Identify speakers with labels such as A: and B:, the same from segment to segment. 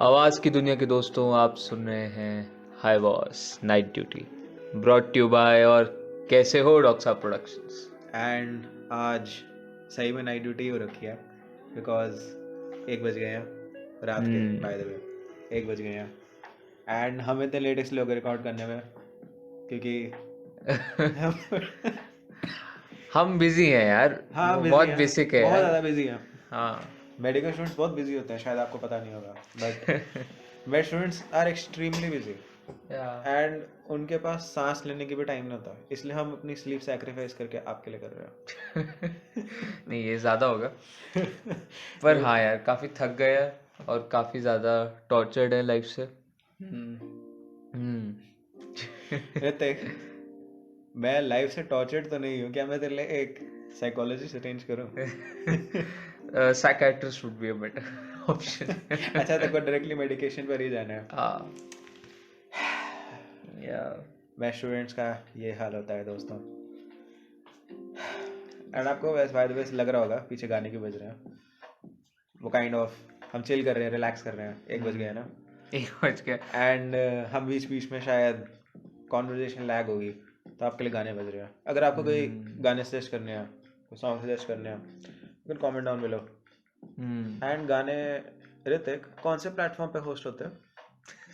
A: आवाज़ की दुनिया के दोस्तों, आप सुन रहे हैं hi boss night duty brought to you by और कैसे हो डॉक्टर साहब प्रोडक्शंस।
B: एंड आज सही में नाइट ड्यूटी हो रखी है बिकॉज 1 बज गए हैं रात के। बाय द वे 1 बज गए हैं एंड हम इतने लेट इसलिए हो गए रिकॉर्ड करने में क्योंकि
A: हम बिजी हैं यार।
B: हाँ
A: वो
B: busy
A: बहुत
B: हैं,
A: बेसिक है
B: बहुत
A: यार।
B: ज़्यादा बिजी हैं।
A: हाँ
B: मेडिकल स्टूडेंट्स बहुत बिजी होते हैं, शायद आपको पता नहीं होगा, but med students are extremely busy and उनके पास सांस लेने की भी टाइम नहीं होता, इसलिए हम अपनी स्लीप सैक्रिफाइस करके आपके लिए कर रहे हैं।
A: नहीं, ये ज़्यादा होगा पर हाँ यार, काफ़ी थक गए हैं और काफ़ी ज़्यादा टॉर्चर्ड है लाइफ से।
B: ऋतिक, मैं लाइफ से टॉर्चर्ड तो नहीं हूँ, क्या मैं तेरे लिए एक साइकोलॉजिस्ट अरेंज करूँ?
A: Psychiatrist would be a better option.
B: अच्छा, तेरे को डायरेक्टली मेडिकेशन पर ही जाना है।
A: हाँ यार,
B: मैं स्टूडेंट्स का ये हाल होता है दोस्तों। एंड आपको वैसे बाय द वे लग रहा होगा पीछे गाने क्यों बज रहे हैं, वो काइंड ऑफ हम चिल कर रहे हैं, रिलैक्स कर रहे हैं। 1 बज गया ना,
A: 1 बज गया
B: एंड हम बीच बीच में शायद कॉन्वर्जेशन लैग होगी, तो आपके लिए गाने बज रहे हैं। अगर आपको कोई गाने सजेस्ट करने हैं, कोई सॉन्ग सजेस्ट करने हैं, you can comment down below. And गाने ऋतिक कौन से प्लेटफॉर्म पे होस्ट होते हैं?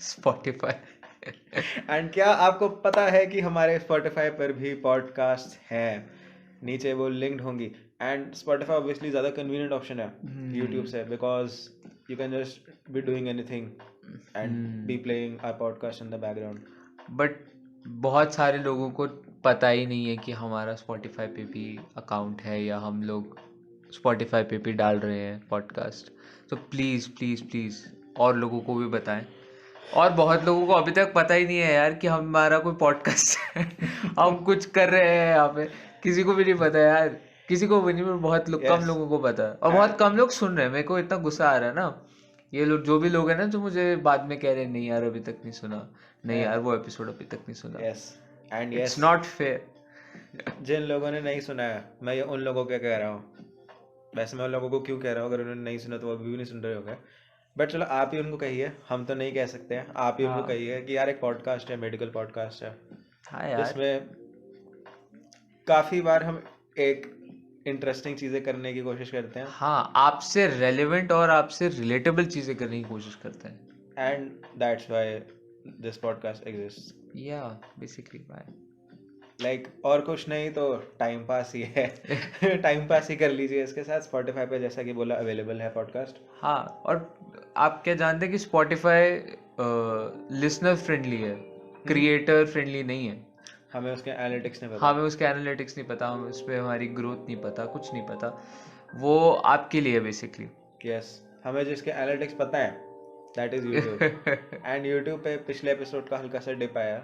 A: स्पॉटिफाई।
B: एंड क्या आपको पता है कि हमारे स्पॉटिफाई पर भी पॉडकास्ट हैं? नीचे वो लिंक्ड होंगी। एंड स्पॉटिफाई ऑब्वियसली ज़्यादा कन्वीनियंट ऑप्शन है यूट्यूब से, because you can just be doing anything and be playing our podcast in the background.
A: But बहुत सारे लोगों को पता ही नहीं है कि हमारा स्पॉटिफाई पे भी अकाउंट है या हम लोग स्पॉटिफाई पे भी डाल रहे हैं पॉडकास्ट। तो प्लीज़ प्लीज़ प्लीज़ और लोगों को भी बताएं। और बहुत लोगों को अभी तक पता ही नहीं है यार कि हमारा कोई पॉडकास्ट है। हम कुछ कर रहे हैं यहाँ पे, किसी को भी नहीं पता यार। किसी को भी नहीं, बहुत लोग, कम
B: Yes.
A: लोगों को पता है और बहुत कम लोग सुन रहे हैं। मेरे को इतना गुस्सा आ रहा है ना, ये लोग जो भी लोग हैं ना जो मुझे बाद में कह रहे हैं नहीं यार अभी तक नहीं सुना, नहीं यार वो एपिसोड अभी तक नहीं सुना।
B: Yes and
A: it's
B: yes,
A: not fair.
B: जिन लोगों ने नहीं सुना है, मैं ये उन लोगों को कह रहा हूँ। वैसे मैं उन लोगों को क्यों कह रहा हूँ, अगर उन्होंने नहीं सुना तो वो अभी भी नहीं सुन रहे होंगे, बट चलो आप ही उनको कहिए, हम तो नहीं कह सकते हैं। आप ही उनको कहिए कि यार एक पॉडकास्ट है, मेडिकल पॉडकास्ट है,
A: हाँ यार,
B: जिसमें काफ़ी बार हम एक इंटरेस्टिंग चीज़ें करने की कोशिश करते हैं
A: हाँ, आपसे रेलेवेंट और आपसे रिलेटेबल चीज़ें करने की कोशिश करते हैं।
B: And that's why this podcast exists.
A: या बेसिकली बाय
B: लाइक और कुछ नहीं तो टाइम पास ही है। टाइम पास ही कर लीजिए इसके साथ। स्पॉटिफाई पे जैसा कि बोला अवेलेबल है पॉडकास्ट।
A: हाँ, और आप क्या जानते हैं कि स्पॉटिफाई लिसनर फ्रेंडली है, क्रिएटर फ्रेंडली नहीं है।
B: हमें उसके एनालिटिक्स नहीं पता।
A: हमें उसके एनालिटिक्स नहीं पता, हमें उस पर हमारी ग्रोथ नहीं पता, कुछ नहीं पता। वो आपके लिए बेसिकली।
B: यस, हमें जिसके एनालिटिक्स पता है that is YouTube. And YouTube पे पिछले एपिसोड का हल्का सा डिप आया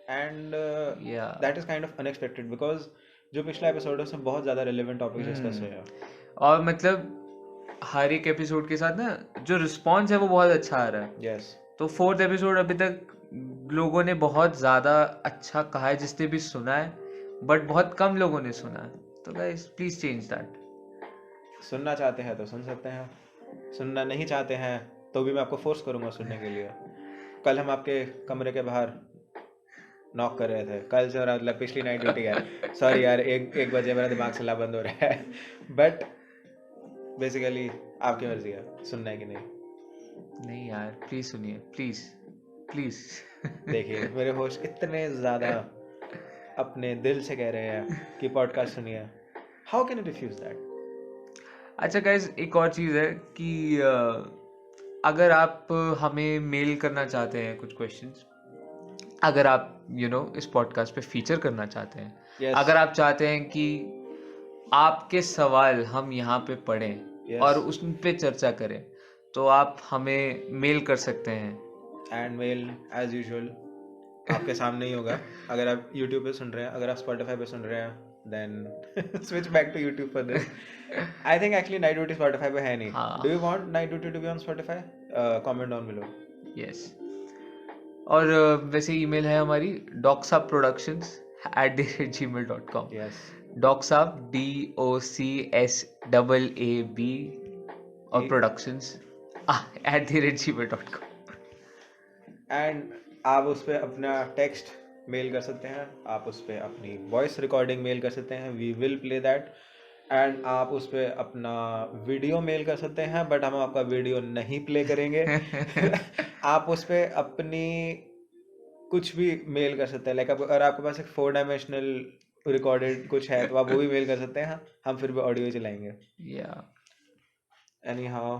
B: and that is kind of unexpected, because जो पिछला एपिसोड है उसमें बहुत ज़्यादा रिलेवेंट टॉपिक डिस्कस हुए हैं।
A: और मतलब हर एक एपिसोड के साथ ना जो रिस्पॉन्स है वो बहुत अच्छा आ रहा है।
B: यस,
A: तो 4th एपिसोड अभी तक लोगों ने बहुत ज़्यादा अच्छा कहा है, जिसने भी सुना है, बट बहुत कम लोगों ने सुना है। तो गाइस प्लीज चेंज दैट।
B: सुनना चाहते हैं तो सुन सकते हैं, सुनना नहीं चाहते हैं तो भी मैं आपको फोर्स करूंगा सुनने के लिए। कल हम आपके कमरे के बाहर नॉक कर रहे थे, कल से, और मतलब पिछली नाइट ड्यूटी है। सॉरी यार, एक बजे मेरा दिमाग चला बंद हो रहा है, बट बेसिकली आपकी मर्जी है सुनना है कि
A: नहीं यार, प्लीज सुनिए, प्लीज प्लीज।
B: देखिए मेरे होस्ट इतने ज़्यादा अपने दिल से कह रहे हैं कि पॉडकास्ट सुनिए, how can you refuse that?
A: अच्छा गाइस, एक और चीज़ है कि अगर आप हमें मेल करना चाहते हैं कुछ क्वेश्चंस, अगर आप इस पॉडकास्ट पे फीचर करना चाहते हैं,
B: Yes.
A: अगर आप चाहते हैं कि आपके सवाल हम यहाँ पे पढ़ें
B: Yes.
A: और उस पे चर्चा करें, तो आप हमें मेल कर सकते हैं।
B: एंड मेल एज यूजुअल आपके सामने ही होगा। अगर आप YouTube पे सुन रहे हैं, अगर आप Spotify पे सुन रहे हैं, then switch back to YouTube for this. I think actually Night Duty Spotify पे है नहीं.
A: हाँ।
B: Do you want Night Duty to be on Spotify? Comment down below.
A: Yes. और वैसे ईमेल है हमारी docsabproductions@gmail.com।
B: Yes.
A: docsab DOCSAAB और productions @gmail.com।
B: And आप उस पर अपना टेक्स्ट मेल कर सकते हैं, आप उस पर अपनी वॉइस रिकॉर्डिंग मेल कर सकते हैं, we will play that. And आप उस पर अपना वीडियो मेल कर सकते हैं, बट हम आपका वीडियो नहीं प्ले करेंगे। आप उस पर अपनी कुछ भी मेल कर सकते हैं, लाइक अगर आपके पास एक 4 डायमेंशनल रिकॉर्डेड कुछ है तो आप वो भी मेल कर सकते हैं, हम फिर भी ऑडियो चलाएंगे।
A: या
B: एनी हाउ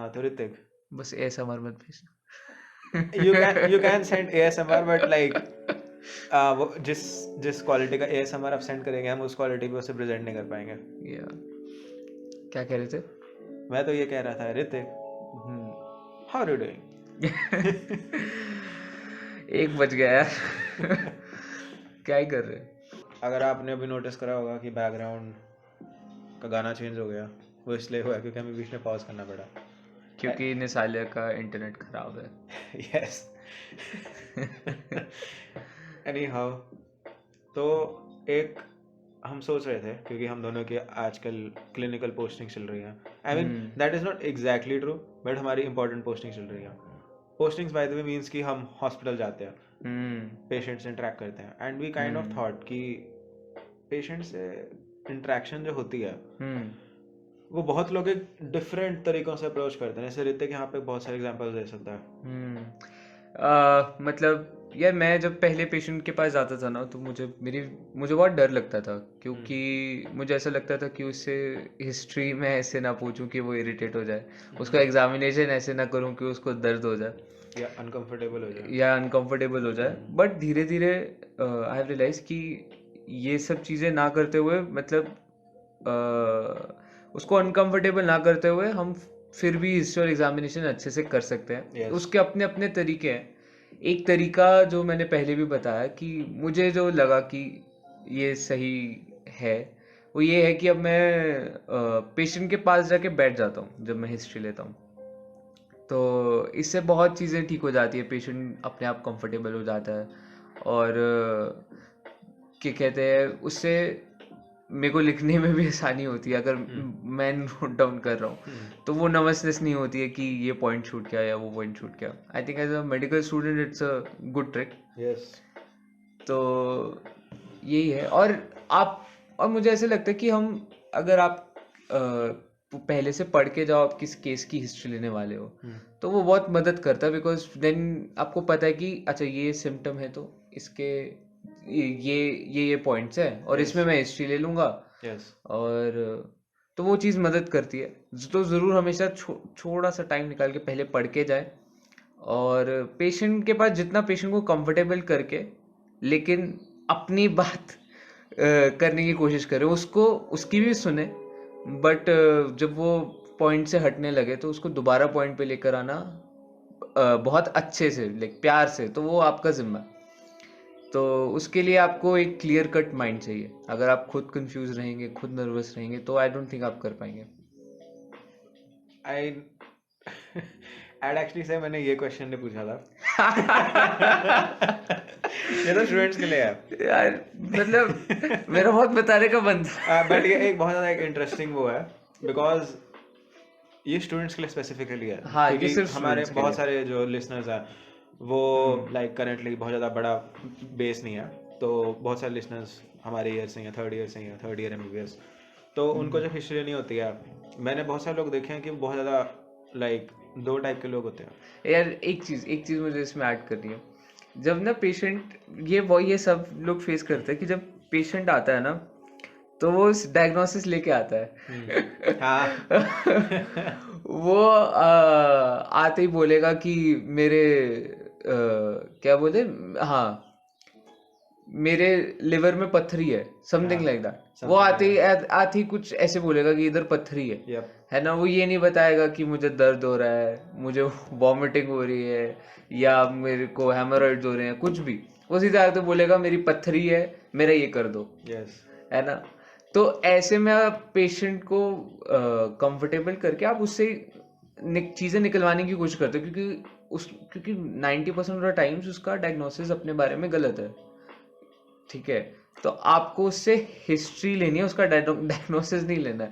B: तो ऋतिक,
A: बस ASMR मत भेजना।
B: you can send ASMR, but like वो जिस क्वालिटी का ASMR आप सेंड करेंगे, हम उस क्वालिटी पे उसे प्रेजेंट नहीं कर पाएंगे।
A: या क्या कह रहे थे?
B: मैं तो ये कह रहा था Hrithik, how are you doing?
A: एक बज गया यार। क्या ही कर रहे हैं?
B: अगर आपने अभी नोटिस करा होगा कि बैकग्राउंड का गाना चेंज हो गया, वो इसलिए हुआ क्योंकि हमें बीच में पॉज करना पड़ा,
A: क्योंकि निसालिया का इंटरनेट खराब है।
B: यस। एनी हाउ, तो एक हम सोच रहे थे, क्योंकि हम दोनों की आजकल क्लिनिकल पोस्टिंग चल रही है, I mean that is not exactly true, but हमारी इंपॉर्टेंट पोस्टिंग चल रही है। Postings by the way means कि हम हॉस्पिटल जाते हैं, पेशेंट से इंटरेक्ट करते हैं, and we kind of thought कि पेशेंट से इंटरेक्शन जो होती है वो बहुत लोग एक डिफरेंट तरीकों से अप्रोच करते हैं। जैसे ऋतिक यहाँ पे बहुत सारे एग्जांपल्स दे सकता है।
A: मतलब यार मैं जब पहले पेशेंट के पास जाता था ना, तो मुझे बहुत डर लगता था, क्योंकि मुझे ऐसा लगता था कि उससे हिस्ट्री में ऐसे ना पूछूं कि वो इरिटेट हो जाए, उसका एग्जामिनेशन ऐसे ना करूं कि उसको दर्द हो जाए
B: या अनकंफर्टेबल हो जाए।
A: बट धीरे धीरे आई हैव रियलाइज कि ये सब चीज़ें ना करते हुए, मतलब उसको अनकंफर्टेबल ना करते हुए हम फिर भी हिस्ट्री और एग्जामिनेशन अच्छे से कर सकते हैं।
B: Yes.
A: उसके अपने अपने तरीके हैं। एक तरीका जो मैंने पहले भी बताया कि मुझे जो लगा कि ये सही है, वो ये है कि अब मैं पेशेंट के पास जाके बैठ जाता हूँ जब मैं हिस्ट्री लेता हूँ, तो इससे बहुत चीज़ें ठीक हो जाती है, पेशेंट अपने आप कंफर्टेबल हो जाता है, और क्या कहते हैं, उससे मेरे को लिखने में भी आसानी होती है। अगर मैं नोट डाउन कर रहा हूँ तो वो नर्वसनेस नहीं होती है कि ये पॉइंट छूट गया या वो पॉइंट छूट गया। I think as a medical student it's a good trick. तो यही है। और मुझे ऐसे लगता है कि हम, अगर आप पहले से पढ़ के जाओ आप किस केस की हिस्ट्री लेने वाले हो, तो वो बहुत मदद करता है, बिकॉज देन आपको पता है कि अच्छा ये सिम्टम है तो इसके ये पॉइंट्स है, और इसमें मैं हिस्ट्री ले लूँगा। और तो वो चीज़ मदद करती है। तो ज़रूर हमेशा थोड़ा सा टाइम निकाल के पहले पढ़ के जाए, और पेशेंट के पास जितना पेशेंट को कंफर्टेबल करके लेकिन अपनी बात करने की कोशिश करें, उसकी भी सुने, बट जब वो पॉइंट से हटने लगे तो उसको दोबारा पॉइंट पे लेकर आना बहुत अच्छे से, लाइक प्यार से, तो वो आपका जिम्मा। तो उसके लिए आपको एक क्लियर कट माइंड चाहिए। अगर आप खुद कंफ्यूज रहेंगे, खुद नर्वस रहेंगे, तो आई डोंट थिंक आप कर पाएंगे।
B: I'd actually say मैंने ये क्वेश्चन नहीं पूछा था। ये तो स्टूडेंट्स के लिए है
A: यार, मतलब मेरा बहुत बताने का मन था।
B: बट ये एक बहुत ज़्यादा एक इंटरेस्टिंग वो है, बिकॉज ये स्टूडेंट्स के लिए स्पेसिफिकली है।
A: हाँ,
B: क्योंकि
A: ये सिर्फ
B: हमारे
A: students के
B: बहुत
A: लिए।
B: सारे जो लिसनर्स हैं वो लाइक करेंटली बहुत ज़्यादा बड़ा बेस नहीं है, तो बहुत सारे लिसनर्स हमारे ईयर से हैं, थर्ड ईयर MBBS, तो उनको जब हिस्ट्री नहीं होती है, मैंने बहुत सारे लोग देखे हैं कि बहुत ज़्यादा लाइक 2 टाइप के लोग होते हैं।
A: यार एक चीज़ मुझे इसमें ऐड करनी है। जब ना पेशेंट, ये सब लोग फेस करते हैं कि जब पेशेंट आता है ना, तो वो डायग्नोसिस लेके आता है।
B: हाँ।
A: वो आते ही बोलेगा कि मेरे क्या बोले, हाँ, मेरे लिवर में पत्थरी है, समथिंग लाइक दैट। वो आते ही कुछ ऐसे बोलेगा कि इधर पत्थरी है ना। वो ये नहीं बताएगा कि मुझे दर्द हो रहा है, मुझे वॉमिटिंग हो रही है, या मेरे को हेमोरॉइड्स हो रहे हैं, कुछ भी। वो सीधा आके बोलेगा मेरी पत्थरी है, मेरा ये कर दो,
B: यस
A: है ना। तो ऐसे में आप पेशेंट को कंफर्टेबल करके आप उससे चीज़ें निकलवाने की कोशिश करते हो, क्योंकि 90% ऑफ द टाइम्स उसका डायग्नोसिस अपने बारे में गलत है, ठीक है। तो आपको उससे हिस्ट्री लेनी है, उसका डायग्नोसिस नहीं लेना है।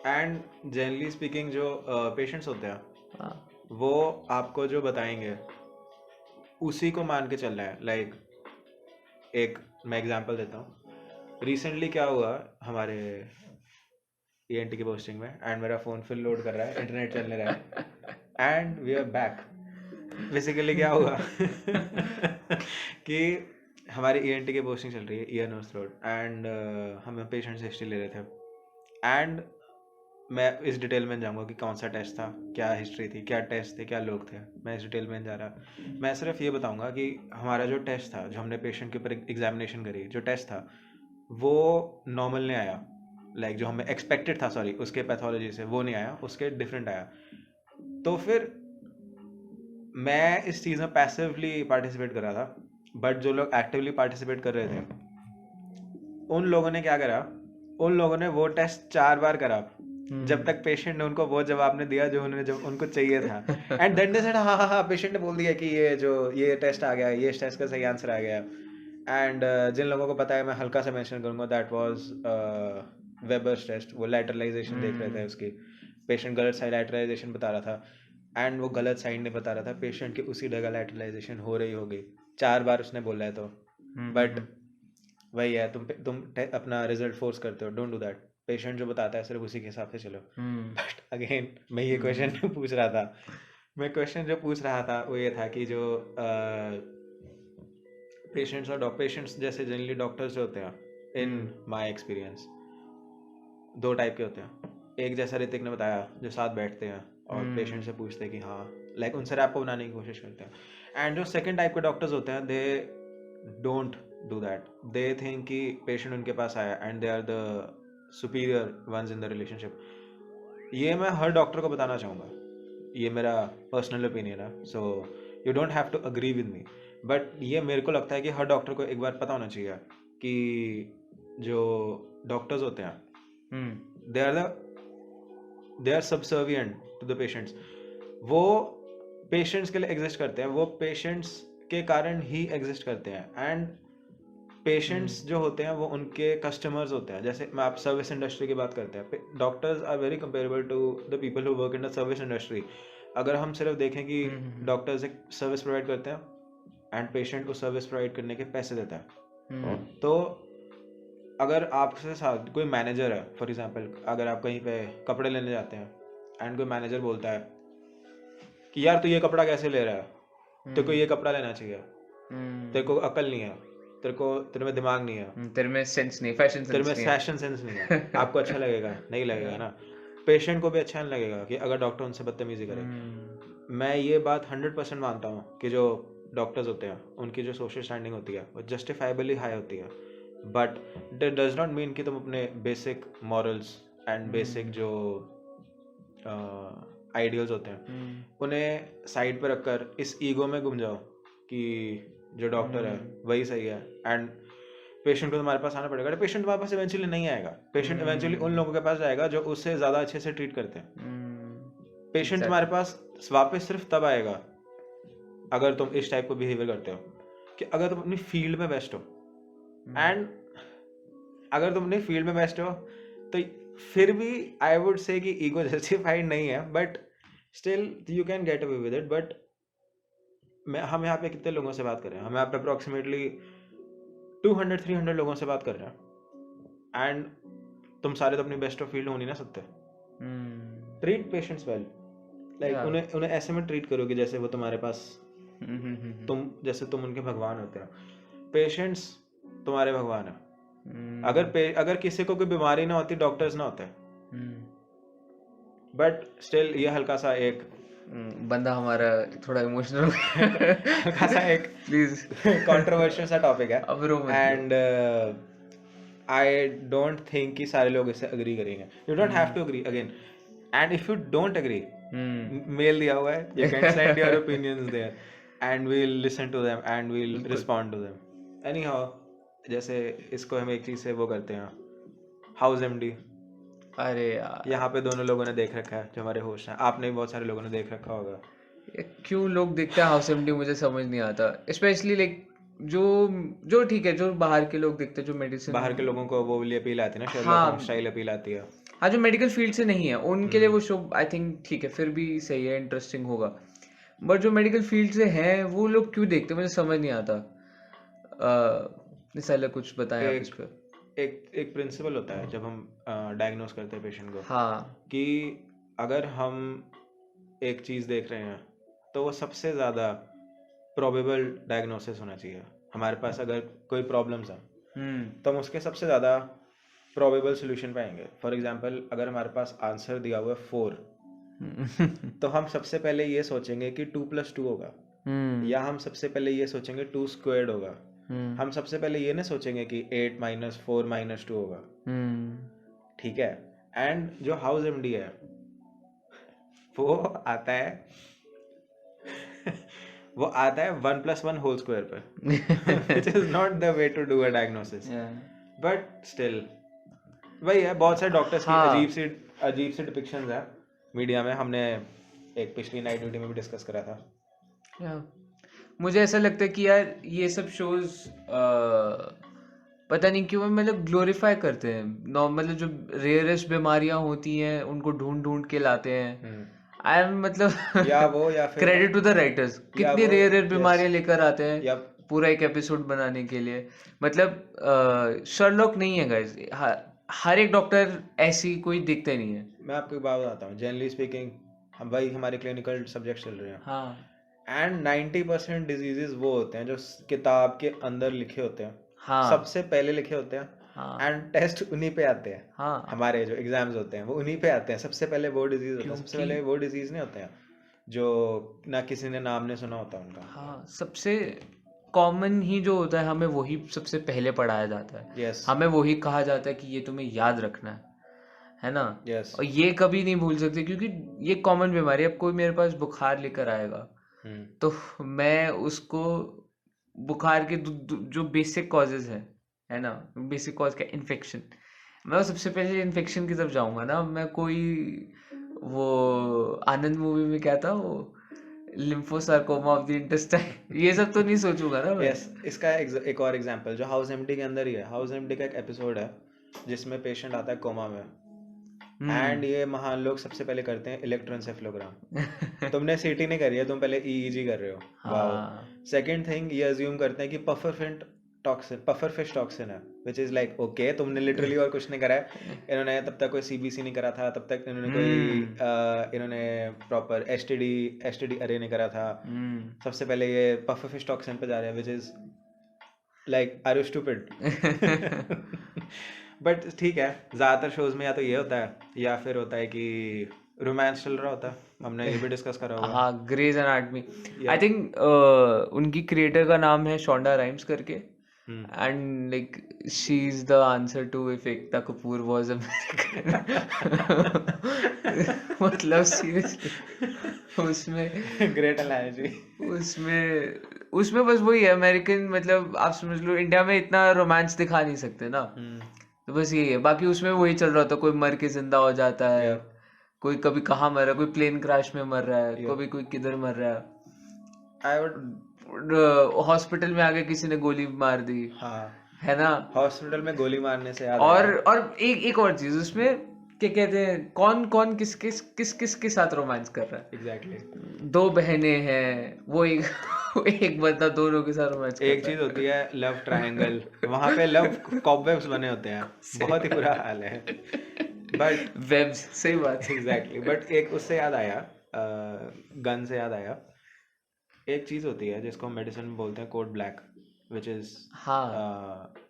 B: एंड जनरली स्पीकिंग जो पेशेंट्स होते हैं
A: हाँ,
B: वो आपको जो बताएंगे उसी को मान के चलना है। लाइक एक मैं एग्जांपल देता हूँ। रिसेंटली क्या हुआ हमारे ENT की पोस्टिंग में, एंड मेरा फ़ोन फिर लोड कर रहा है, इंटरनेट चलने रहा है, and we are back. Basically क्या हुआ कि हमारी ENT की पोस्टिंग चल रही है, ईयर नोज थ्रोट, एंड हम पेशेंट से हिस्ट्री ले रहे थे। एंड मैं इस डिटेल में जाऊंगा कि कौन सा टेस्ट था, क्या हिस्ट्री थी, क्या टेस्ट थे, क्या लोग थे, मैं इस डिटेल में जा रहा। मैं सिर्फ ये बताऊंगा कि हमारा जो टेस्ट था, जो हमने पेशेंट के ऊपर एग्जामिनेशन करी, जो टेस्ट था वो नॉर्मल नहीं आया। लाइक जो हमें एक्सपेक्टेड था, सॉरी, उसके पैथोलॉजी से वो नहीं आया, उसके डिफरेंट आया। तो फिर मैं इस चीज़ में पैसिवली पार्टिसिपेट कर रहा था, बट जो लोग एक्टिवली पार्टिसिपेट कर रहे थे उन लोगों ने क्या करा, उन लोगों ने वो टेस्ट 4 बार करा जब तक पेशेंट ने उनको वो जवाब ने दिया जो उन्होंने जब उनको चाहिए था। एंड देन दे सेड हाँ हाँ हाँ, पेशेंट ने बोल दिया कि ये टेस्ट आ गया, ये टेस्ट का सही आंसर आ गया। एंड जिन लोगों को पता है, मैं हल्का सा मेंशन करूंगा, दैट वाज वेबर्स टेस्ट। वो लैटरलाइजेशन देख रहे थे उसकी, पेशेंट गलत साइड लैटरलाइजेशन बता रहा था, एंड वो गलत साइड नहीं बता रहा था, पेशेंट की उसी जगह लैटरलाइजेशन हो रही होगी। 4 बार उसने बोला है तो, बट वही है, तुम अपना रिजल्ट फोर्स करते हो, डोंट डू दैट। पेशेंट जो बताता है सिर्फ उसी के हिसाब से चलो। बट अगेन मैं ये क्वेश्चन पूछ रहा था, मैं क्वेश्चन जो पूछ रहा था वो ये था कि जो पेशेंट्स और पेशेंट्स जैसे जनरली डॉक्टर्स जो होते हैं, इन माय एक्सपीरियंस 2 टाइप के होते हैं। एक जैसा ऋतिक ने बताया, जो साथ बैठते हैं और पेशेंट से पूछते हैं कि हाँ, लाइक उनसे रैप को बनाने की कोशिश करते हैं। एंड जो सेकंड टाइप के डॉक्टर्स होते हैं, they don't do that. They think कि पेशेंट उनके पास आया and they are the superior ones in the relationship. ये मैं हर डॉक्टर को बताना चाहूँगा, ये मेरा पर्सनल ओपिनियन है, so you don't have to agree with me. But ये मेरे को लगता है कि हर डॉक्टर को एक बार पता होना चाहिए कि जो डॉक्टर्स होते हैं they are subservient to the patients. वो पेशेंट्स के लिए एग्जिस्ट करते हैं, वो पेशेंट्स के कारण ही एग्जिस्ट करते हैं। एंड पेशेंट्स जो होते हैं वो उनके कस्टमर्स होते हैं। जैसे मैं आप सर्विस इंडस्ट्री की बात करते हैं, doctors are very comparable to the people who work in the service industry. अगर हम सिर्फ देखें कि डॉक्टर्स एक सर्विस प्रोवाइड करते हैं एंड पेशेंट को सर्विस प्रोवाइड करने के पैसे देता है, तो अगर आपसे साथ कोई मैनेजर है, फॉर एग्जांपल अगर आप कहीं पे कपड़े लेने जाते हैं एंड कोई मैनेजर बोलता है कि यार तू ये कपड़ा कैसे ले रहा है, तेरे को ये कपड़ा लेना चाहिए, तेरे को अकल नहीं है, तेरे में दिमाग नहीं है,
A: तेरे में सेंस नहीं, फैशन
B: तेरे में
A: सेंस नहीं
B: फैशन सेंस नहीं है, आपको अच्छा लगेगा नहीं लगेगा ना, पेशेंट को भी अच्छा नहीं लगेगा कि अगर डॉक्टर उनसे बदतमीजी करे। मैं ये बात 100% मानता हूँ कि जो डॉक्टर्स होते हैं उनकी जो सोशल स्टैंडिंग होती है वो जस्टिफाइबली हाई होती है, but that does not mean कि तुम अपने बेसिक मॉरल्स एंड बेसिक जो आइडियल्स होते हैं उन्हें साइड पर रखकर इस ईगो में घुम जाओ कि जो डॉक्टर है वही सही है एंड पेशेंट को तुम्हारे पास आना पड़ेगा। पेशेंट तुम्हारे पास इवेंचुअली नहीं आएगा, पेशेंट इवेंचुअली उन लोगों के पास जाएगा जो उससे ज़्यादा अच्छे से ट्रीट करते हैं। पेशेंट तुम्हारे पास वापस सिर्फ तब आएगा अगर तुम इस टाइप को बिहेवियर करते हो कि अगर तुम अपनी फील्ड में बेस्ट हो, एंड अगर तुम अपनी फील्ड में बेस्ट हो तो फिर भी आई वुड से कि ईगो जस्टिफाइड नहीं है, but still you can get away with it. But हम यहाँ पे कितने लोगों से बात कर रहे हैं, हम यहाँ पे अप्रोक्सीमेटली 200-300 लोगों से बात कर रहे हैं एंड तुम सारे तो अपनी बेस्ट ऑफ फील्ड हो नहीं ना सकते। ट्रीट पेशेंट्स वेल, लाइक उन्हें ऐसे में ट्रीट करोगे जैसे वो तुम्हारे पास तुम उनके भगवान होते हो। पेशेंट्स तुम्हारे भगवान है। अगर किसी को कोई बीमारी ना होती, डॉक्टर्स ना होते, बट स्टिल ये हल्का सा एक
A: बंदा हमारा थोड़ा इमोशनल
B: हल्का सा एक
A: प्लीज
B: कंट्रोवर्शियल सा टॉपिक है
A: अब रो मत।
B: एंड आई डोंट थिंक कि सारे लोग इससे अग्री करेंगे। You don't have to agree again, and if you don't agree, mail दिया हुआ है, you can send your opinions there. and we'll listen to them and we'll
A: बिल्कुल।
B: respond to them. Anyhow, जैसे इसको हम एक चीज से वो करते हैं, हाउस एमडी,
A: अरे यार,
B: यहाँ पे दोनों लोगों ने देख रखा है जो हमारे होस्ट हैं, आपने भी बहुत सारे लोगों ने देख रखा होगा।
A: ये क्यों लोग देखते हैं हाउस एमडी, मुझे समझ नहीं आता। स्पेशली लाइक जो जो ठीक है, जो बाहर के लोग देखते हैं, जो मेडिसिन,
B: बाहर के लोगों को वो लिए अपील आती है ना, शेरलॉक
A: हाँ
B: होम्स स्टाइल अपील आती है।
A: हाँ, जो मेडिकल फील्ड से नहीं है उनके लिए वो शो आई थिंक ठीक है, फिर भी सही है, इंटरेस्टिंग होगा। बट जो मेडिकल फील्ड से हैं वो लोग क्यों देखते हैं, मुझे समझ नहीं आता। निसाला कुछ बताएं आप इस
B: एक
A: पर।
B: एक प्रिंसिपल होता है जब हम डायग्नोस करते हैं पेशेंट को,
A: हाँ
B: कि अगर हम एक चीज़ देख रहे हैं तो वो सबसे ज़्यादा प्रोबेबल डायग्नोसिस होना चाहिए। हमारे पास अगर कोई प्रॉब्लम्स हैं तो हम उसके सबसे ज़्यादा प्रोबेबल सोल्यूशन पाएंगे। फॉर एग्जांपल, अगर हमारे पास आंसर दिया हुआ है 4 तो हम सबसे पहले ये सोचेंगे कि 2+2 होगा, या हम सबसे पहले ये सोचेंगे 2² होगा। हम सबसे पहले ये नहीं सोचेंगे कि 8 - 4 - 2 होगा। ठीक है। एंड जो हाउस एमडी है वो आता है वो आता है 1+1² पे, which is not the way to do a diagnosis. But still वही है, बहुत सारे डॉक्टर्स की
A: हाँ।
B: अजीब सी डिपिक्शंस है मीडिया में। हमने एक पिछली नाइट ड्यूटी में भी डिस्कस करा था।
A: मुझे ऐसा लगता है कि यार ये सब शोज पता नहीं क्यों मतलब ग्लोरीफाई करते हैं मतलब जो रेयरेस्ट बीमारियां होती हैं उनको ढूंढ ढूंढ के लाते हैं। आई एम मतलब
B: या वो या फिर
A: क्रेडिट टू द राइटर्स, कितनी
B: वो,
A: रेयर
B: yes,
A: बीमारियां लेकर आते हैं
B: या
A: पूरा एक एपिसोड बनाने के लिए। मतलब शर्लॉक नहीं है गाइस, हर एक डॉक्टर ऐसी कोई दिखता नहीं है।
B: मैं आपको एक बात बताता हूँ, जनरली स्पीकिंग हम भाई हमारे क्लिनिकल सब्जेक्ट चल रहे हैं,
A: हाँ
B: एंड 90% डिजीजेस वो होते हैं जो किताब के अंदर लिखे होते हैं,
A: हाँ
B: सबसे पहले लिखे होते हैं,
A: हाँ
B: एंड टेस्ट उन्हीं पे आते हैं।
A: हाँ,
B: हमारे जो एग्जाम्स होते हैं वो उन्हीं पे आते हैं, सबसे पहले वो डिजीज होता है, सबसे
A: क्योंकि
B: पहले वो डिजीज नहीं होते हैं जो ना किसी ने नाम नहीं सुना होता उनका।
A: हाँ, सबसे कॉमन ही जो होता है हमें वही सबसे पहले पढ़ाया जाता है।
B: यस
A: हमें वही कहा जाता है कि ये तुम्हें याद रखना है ना।
B: यस।
A: और ये कभी नहीं भूल सकते क्योंकि ये कॉमन बीमारी है। अब कोई मेरे पास बुखार लेकर आएगा तो मैं उसको बुखार के जो बेसिक कॉजेज है ना, बेसिक कॉज का इन्फेक्शन, मैं वो सबसे पहले इन्फेक्शन की तरफ जाऊंगा ना। मैं कोई वो आनंद मूवी में क्या था वो लिम्फोसार्कोमा ऑफ द इंटेस्टाइन ये सब तो नहीं सोचूंगा ना मैं।
B: यस, इसका एक और एग्जांपल जो हाउस एमडी के अंदर ही है। हाउस एमडी का एक एपिसोड है जिसमें पेशेंट आता है कोमा में, एंड ये महान लोग सबसे पहले करते हैं इलेक्ट्रोएन्सेफेलोग्राम। तुमने सीटी नहीं करी है, तुम पहले ईईजी कर रहे हो। वाओ। सेकंड थिंग, ये अज्यूम करते हैं कि पफर फिश टॉक्सिन है, विच इज लाइक ओके, तुमने लिटरली और कुछ नहीं करा है। इन्होंने तब तक कोई सीबीसी नहीं करा था, तब तक इन्होंने इन्होंने प्रॉपर एसटीडी अरे नहीं करा था। सबसे पहले ये पफर फिश टॉक्सिन पे जा रहे हैं, which is like are you stupid. But ठीक है, ज़्यादातर शोज में या तो ये होता है या फिर होता है कि रोमांस चल रहा होता है। हमने ये भी डिस्कस करा होगा।
A: हाँ, ग्रेज एनाटॉमी। आई थिंक उनकी क्रिएटर का नाम है शोंडा राइम्स करके, and like she is the answer to if Ekta Kapoor was American. मतलब सीरियसली उसमें
B: ग्रेट एनालॉजी।
A: उसमें बस वही है अमेरिकन, मतलब आप समझ लो इंडिया में इतना रोमांस दिखा नहीं सकते ना, तो बस यही है। बाकी उसमें वही चल रहा होता, कोई मर के जिंदा हो जाता है, कोई कभी कहाँ मर रहा है, कोई प्लेन क्रैश में मर रहा है, कभी कोई किधर मर रहा है।
B: आई वुड
A: हॉस्पिटल में आके किसी ने गोली मार दी,
B: हाँ,
A: है ना।
B: हॉस्पिटल में गोली मारने से याद
A: और एक और चीज उसमें क्या कहते हैं, कौन किस के साथ रोमांस कर रहा है।
B: एग्जैक्टली।
A: दो बहनें हैं, वो एक बंदा दोनों के साथ रोमांस कर रहा है।
B: एक चीज होती है लव ट्रायंगल, वहां पे लव कॉबवेब्स बने होते हैं, बहुत ही बुरा हाल है। बट
A: वेब्स, सही बात।
B: एग्जैक्टली। बट एक उससे याद आया, गन से याद आया, एक चीज होती है जिसको हम मेडिसिन में बोलते हैं code black, which is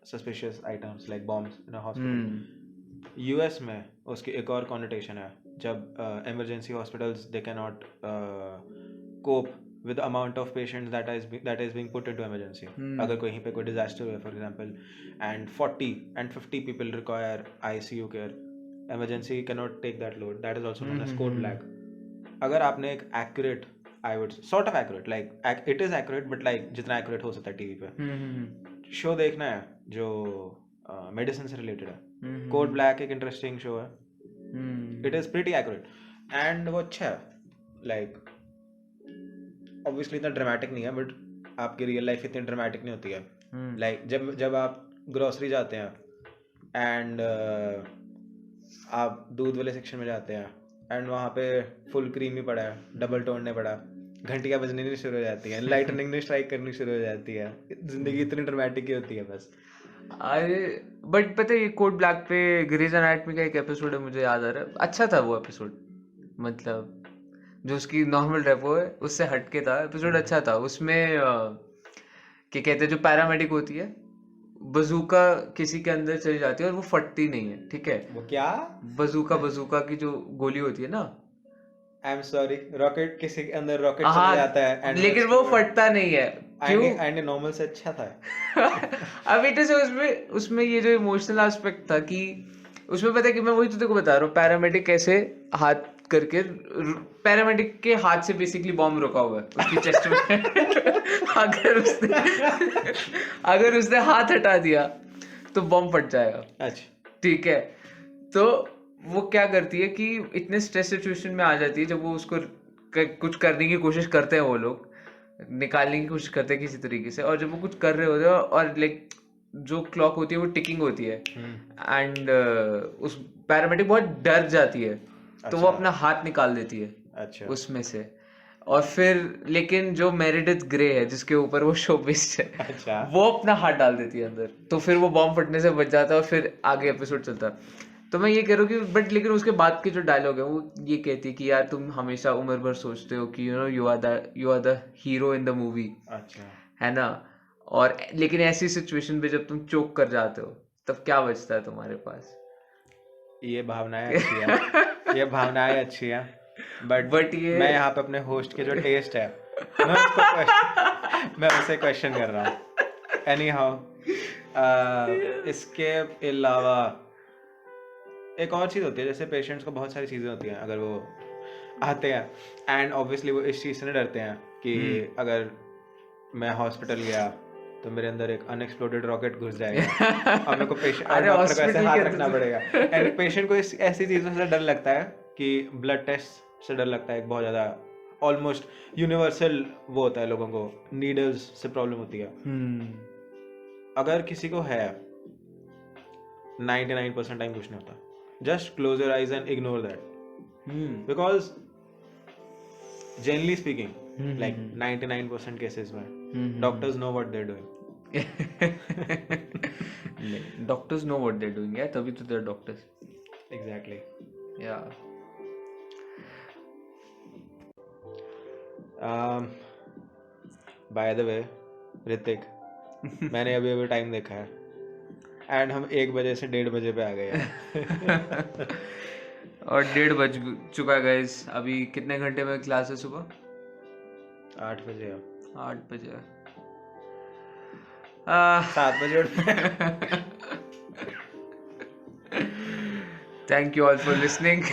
B: suspicious items like bombs in a hospital. US में उसकी एक और कॉनोटेशन है, जब emergency hospitals they can not cope with the amount of patients that is being put into emergency. अगर कहीं पे कोई disaster हुआ for example and 40 and 50 people require ICU care, emergency cannot take that load. That is also known as code black. अगर आपने एक accurate I would sort of accurate, like it is accurate but like जितना accurate हो सकता है TV पे। Show देखना है जो मेडिसिन से रिलेटेड है। कोड ब्लैक एक इंटरेस्टिंग शो है, it is pretty accurate and वो अच्छा है। लाइक ऑब्वियसली इतना ड्रामेटिक नहीं है बट आपकी रियल लाइफ इतनी ड्रामेटिक नहीं होती है। लाइक जब आप ग्रोसरी जाते हैं एंड आप दूध वाले सेक्शन में जाते हैं एंड वहाँ पे फुल क्रीम ही पड़ा है, डबल टोन नहीं पड़ा, घंटियाँ बजनी नहीं शुरू हो जाती है, लाइटनिंग नहीं स्ट्राइक करनी शुरू हो जाती है, जिंदगी इतनी ड्रामेटिक ही होती है बस।
A: अरे बट पता है ये कोड ब्लैक पे ग्रेज एनाटॉमी का एक एपिसोड है, मुझे याद आ रहा है, अच्छा था वो एपिसोड। मतलब जो उसकी नॉर्मल रेपो है उससे हटके था एपिसोड, अच्छा था। उसमें क्या कहते हैं, जो पैरामेडिक होती है बजूका किसी के अंदर चली जाती है और वो फटती नहीं है, ठीक है।
B: वो क्या
A: बजूका की जो गोली होती है ना,
B: आई एम सॉरी, रॉकेट किसी के अंदर रॉकेट
A: हाँ,
B: चला जाता है and
A: लेकिन वो फटता नहीं है। क्यों?
B: एंड नॉर्मल से अच्छा था।
A: अब इट इज उसमें ये जो इमोशनल एस्पेक्ट था कि उसमें पता है कि मैं वही तो तेरे को बता रहा हूँ, पैरामेडिक कैसे हाथ करके, पैरामेडिक के हाथ से बेसिकली बॉम्ब रुका हुआ है उसकी चेस्ट में। अगर उसने हाथ हटा दिया तो बॉम्ब फट जाएगा।
B: अच्छा,
A: ठीक है। तो वो क्या करती है कि इतने स्ट्रेस सिचुएशन में आ जाती है जब वो उसको कुछ करने की कोशिश करते हैं, वो लोग निकालने की कोशिश करते हैं किसी तरीके से, और जब वो कुछ कर रहे होते हैं और लाइक जो क्लॉक होती है वो टिकिंग होती है एंड उस पैरामेडिक बहुत डर जाती है, तो वो अपना हाथ निकाल देती है
B: अच्छा
A: उसमें से। और फिर लेकिन जो मेरिडिथ ग्रे है जिसके ऊपर वो शो बेस्ड है,
B: अच्छा,
A: वो अपना हाथ डाल देती है अंदर, तो फिर वो बॉम्ब फटने से बच जाता है और फिर आगे एपिसोड चलता है। तो मैं ये कह रहा हूँ कि बट लेकिन उसके बाद के जो डायलॉग है वो ये कहती है कि यार तुम हमेशा उम्र भर सोचते हो कि you are the hero in the movie,
B: अच्छा,
A: है ना। और लेकिन ऐसी सिचुएशन पे जब तुम चोक कर जाते हो तब क्या बचता है तुम्हारे पास?
B: ये भावनाएं अच्छी है, ये भावनाएं अच्छी है बट
A: ये
B: मैं यहाँ पे अपने होस्ट के जो टेस्ट है मैं उसे क्वेश्चन कर रहा हूँ। एनी हाउ इसके अलावा एक और चीज़ होती है, जैसे पेशेंट्स को बहुत सारी चीज़ें होती हैं अगर वो आते हैं एंड ऑब्वियसली वो इस चीज़ से नहीं डरते हैं कि अगर मैं हॉस्पिटल गया तो मेरे अंदर एक अनएक्सप्लोडेड रॉकेट घुस जाएगा और मेरे को पेशेंट डॉक्टर को ऐसे हाथ रखना पड़ेगा। एंड पेशेंट को ऐसी चीज़ों से डर लगता है कि ब्लड टेस्ट से डर लगता है, बहुत ज़्यादा ऑलमोस्ट यूनिवर्सल वो होता है, लोगों को नीडल्स से प्रॉब्लम होती है। अगर किसी को है 99% टाइम कुछ नहीं होता, just close your eyes and ignore that because generally speaking like 99% cases में doctors know what they're doing.
A: Doctors know what they are doing, यार तभी तो दे आर डॉक्टर्स।
B: Exactly.
A: या
B: By the way ऋतिक, मैंने अभी टाइम देखा है and हम 1 बजे से 1:30 बजे पे आ गए हैं।
A: और 1:30 बज चुका है गाइस। अभी कितने घंटे में क्लास है सुबह?
B: 8 बजे
A: 8 बजे
B: 7 बजे
A: thank you all for listening.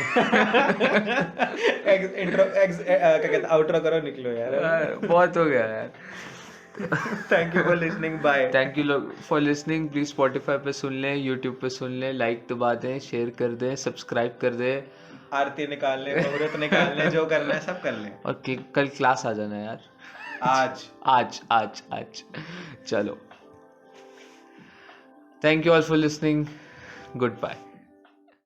B: Intro क्या कहते आउटरो करो, निकलो यार।
A: बहुत हो गया यार।
B: Thank you for listening, bye.
A: Thank you for listening. Please Spotify पे सुन लें, यूट्यूब पे सुन लें, लाइक दबा दें, शेयर कर दें, सब्सक्राइब कर दें,
B: आरती निकाल लें, मुहूर्त निकाल लें, जो करना है सब कर लें।
A: और कल क्लास आ जाना यार। आज चलो। Thank you all for listening, good bye.